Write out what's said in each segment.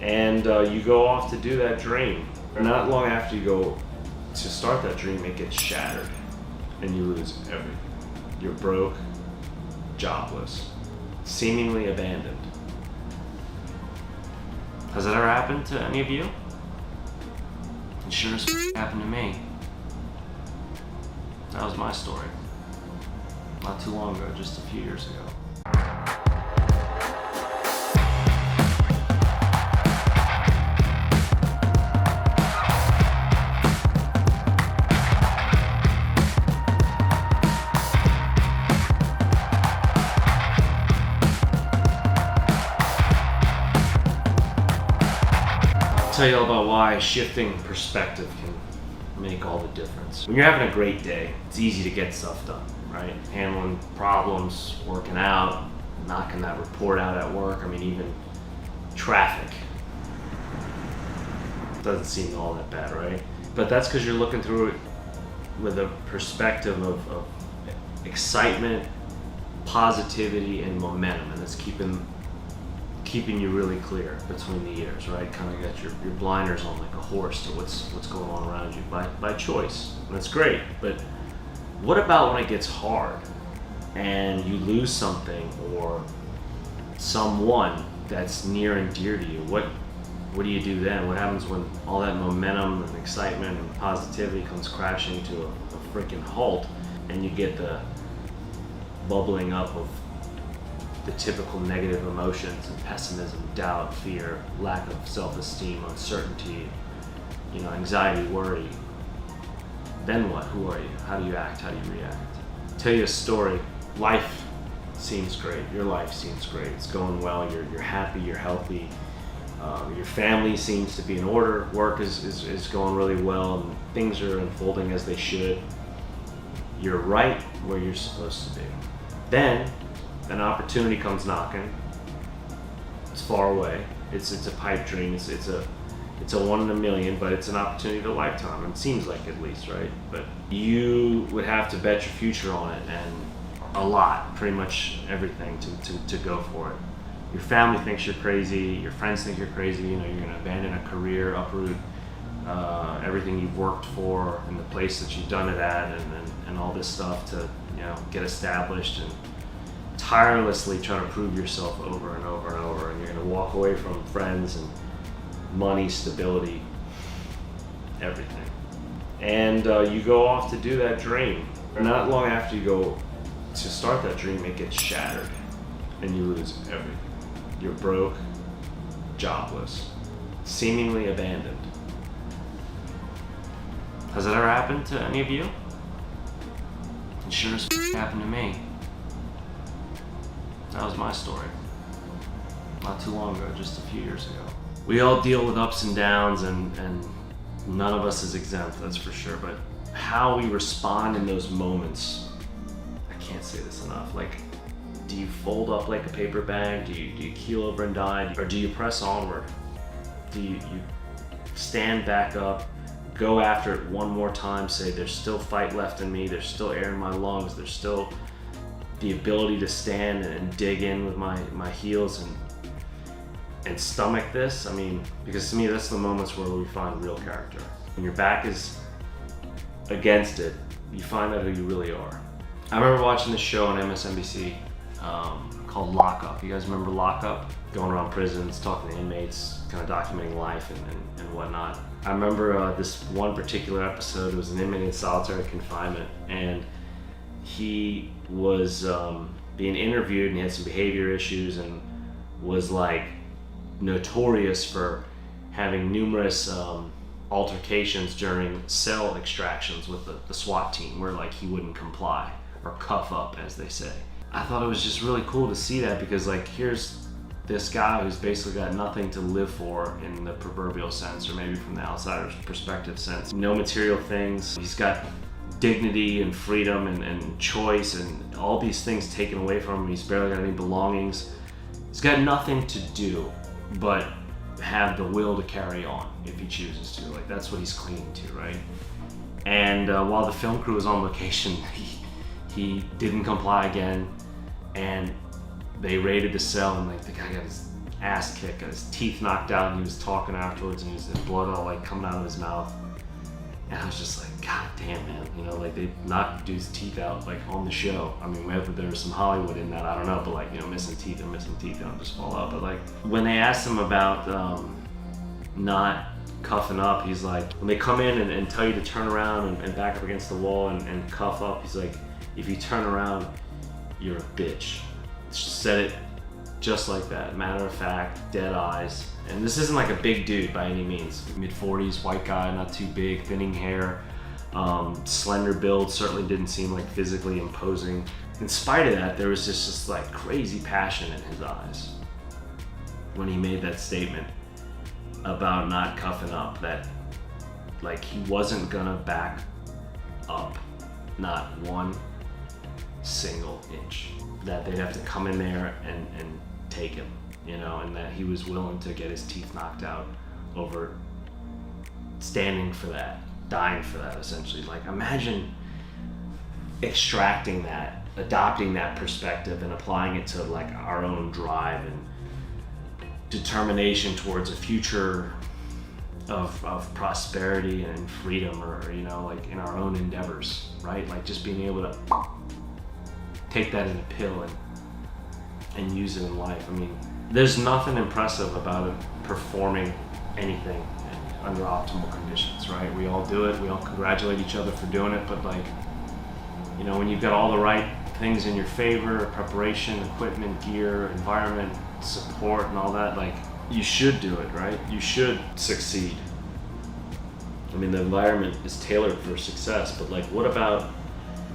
And you go off to do that dream. Not long after you go to start that dream, it gets shattered and you lose everything. You're broke, jobless, seemingly abandoned. Has that ever happened to any of you? It sure as happened to me. That was my story. Not too long ago, just a few years ago. I'll tell you all about why shifting perspective can make all the difference. When you're having a great day, it's easy to get stuff done, right? Handling problems, working out, knocking that report out at work. I mean, even traffic doesn't seem all that bad, right? But that's because you're looking through it with a perspective of excitement, positivity, and momentum, and it's keeping you really clear between the ears, right? Kind of got your blinders on like a horse to what's going on around you by choice. And that's great. But what about when it gets hard and you lose something or someone that's near and dear to you? What do you do then? What happens when all that momentum and excitement and positivity comes crashing to a freaking halt and you get the bubbling up of the typical negative emotions and pessimism, doubt, fear, lack of self-esteem, uncertainty, anxiety, worry? Then what? Who are you? How do you act? How do you react? I'll tell you a story. Life seems great. Your life seems great. It's going well. You're happy. You're healthy. Your family seems to be in order. Work is going really well, and things are unfolding as they should. You're right where you're supposed to be. Then an opportunity comes knocking. It's far away. It's a pipe dream. It's a one in a million, but it's an opportunity of a lifetime. It seems like, at least, right? But you would have to bet your future on it, and a lot, pretty much everything to go for it. Your family thinks you're crazy. Your friends think you're crazy. You're going to abandon a career, uproot everything you've worked for and the place that you've done it at, and all this stuff to get established and tirelessly try to prove yourself over and over and over. And you're going to walk away from friends and money, stability, everything. And you go off to do that dream. Not long after you go to start that dream, it gets shattered and you lose everything. You're broke, jobless, seemingly abandoned. Has that ever happened to any of you? It sure as happened to me. That was my story. Not too long ago, just a few years ago. We all deal with ups and downs, and none of us is exempt, that's for sure. But how we respond in those moments, I can't say this enough. Like, do you fold up like a paper bag? Do you keel over and die? Or do you press onward? Do you stand back up, go after it one more time, say there's still fight left in me, there's still air in my lungs, there's still the ability to stand and dig in with my heels and stomach this? I mean, because to me, that's the moments where we find real character. When your back is against it, you find out who you really are. I remember watching this show on MSNBC called Lockup. You guys remember Lockup? Going around prisons, talking to inmates, kind of documenting life and whatnot. I remember this one particular episode. It was an inmate in solitary confinement, and he was being interviewed, and he had some behavior issues and was like notorious for having numerous altercations during cell extractions with the SWAT team, where like he wouldn't comply or cuff up, as they say. I thought it was just really cool to see that, because like, here's this guy who's basically got nothing to live for in the proverbial sense, or maybe from the outsider's perspective sense. No material things. He's got dignity and freedom and choice and all these things taken away from him. He's barely got any belongings. He's got nothing to do but have the will to carry on if he chooses to. Like, that's what he's clinging to, right? And while the film crew was on location, he didn't comply again, and they raided the cell, and like the guy got his ass kick, got his teeth knocked out, and he was talking afterwards, and his blood all like coming out of his mouth. And I was just like, God damn, man, you know, like they knocked dude's teeth out like on the show. I mean, whether there was some Hollywood in that, I don't know, but like, you know, missing teeth, they don't just fall out. But like, when they asked him about not cuffing up, he's like, when they come in and tell you to turn around and back up against the wall and cuff up, he's like, if you turn around, you're a bitch. Said it just like that, matter of fact, dead eyes. And this isn't like a big dude by any means. Mid-40s, white guy, not too big, thinning hair, slender build, certainly didn't seem like physically imposing. In spite of that, there was just this like crazy passion in his eyes when he made that statement about not cuffing up, that like he wasn't gonna back up, not one single inch, that they'd have to come in there and take him, you know, and that he was willing to get his teeth knocked out over standing for that, dying for that, essentially. Like, imagine extracting that, adopting that perspective and applying it to like our own drive and determination towards a future of prosperity and freedom, or, you know, like in our own endeavors, right? Like just being able to take that in a pill and use it in life. I mean, there's nothing impressive about it performing anything under optimal conditions, right? We all do it, we all congratulate each other for doing it, but like, you know, when you've got all the right things in your favor, preparation, equipment, gear, environment, support, and all that, like, you should do it, right? You should succeed. I mean, the environment is tailored for success, but like, what about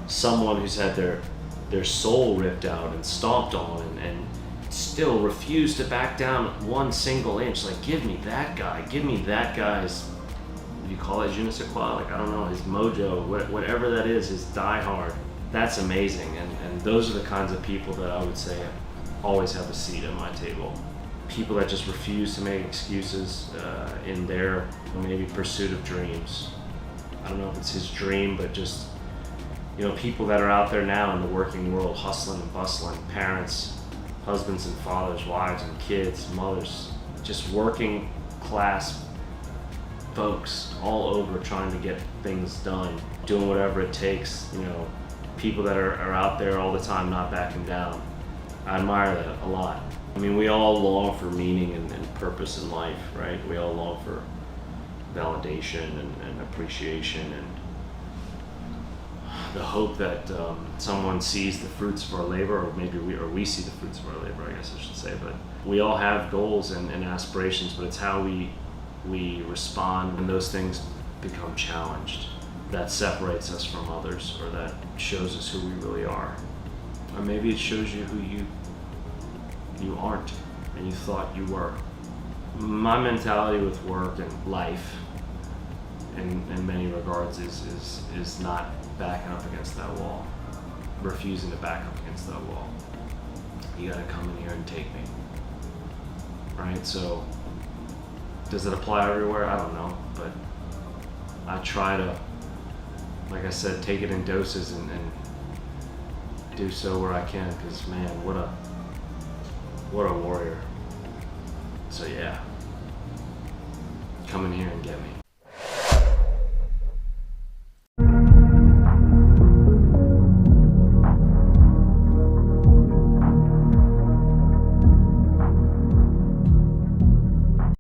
someone who's had their soul ripped out and stomped on and still refused to back down one single inch? Like, give me that guy's, what do you call it, je ne sais quoi? Like, I don't know, his mojo, whatever that is, his die hard. That's amazing, and those are the kinds of people that I would say always have a seat at my table. People that just refuse to make excuses in their maybe pursuit of dreams. I don't know if it's his dream, but just, you know, people that are out there now in the working world, hustling and bustling, parents, husbands and fathers, wives and kids, mothers, just working class folks all over trying to get things done, doing whatever it takes, you know, people that are out there all the time not backing down. I admire that a lot. I mean, we all long for meaning and purpose in life, right? We all long for validation and appreciation and the hope that someone sees the fruits of our labor, or maybe we see the fruits of our labor, I guess I should say. But we all have goals and aspirations, but it's how we respond when those things become challenged that separates us from others, or that shows us who we really are. Or maybe it shows you who you aren't and you thought you were. My mentality with work and life in many regards is not backing up against that wall, refusing to back up against that wall. You gotta come in here and take me, right? So does it apply everywhere? I don't know, but I try to, like I said, take it in doses and do so where I can, because man, what a warrior. So yeah, come in here and get me.